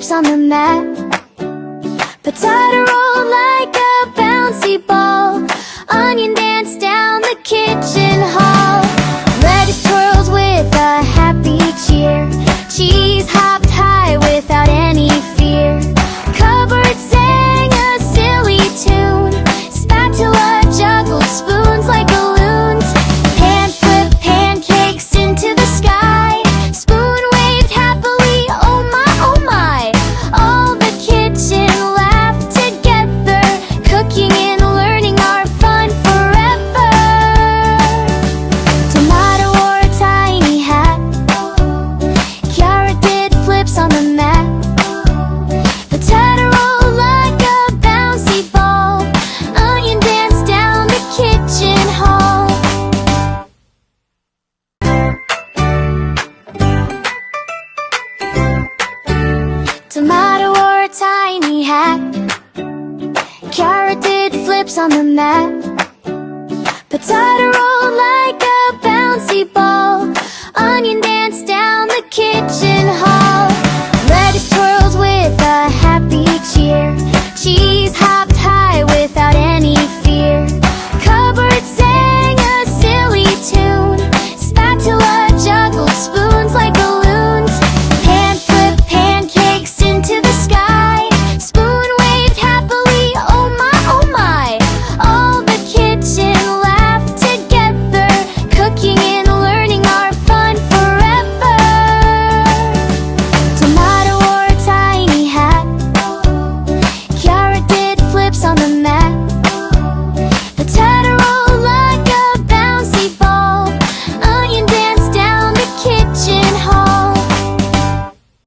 flips on the mat. Potato rolled like a bouncy ball. Onion danced down the kitchen hall. Lettuce twirls with a happy cheer. Cheese hopped high without any fear. Cupboard sang a silly tune. Spatula juggled spoons like balloons. Pan flipped pancakes into the sky. Spoon waved happily, oh my, oh my. All the kitchen laughed together, cooking and learning our fun forever. Tomato wore a tiny hat. Carrot did flips on the mat. Potato rolled like a bouncy ball. Onion danced down the kitchen hall. Tomato wore a tiny hat. Carrot did flips on the mat. Potato rolled like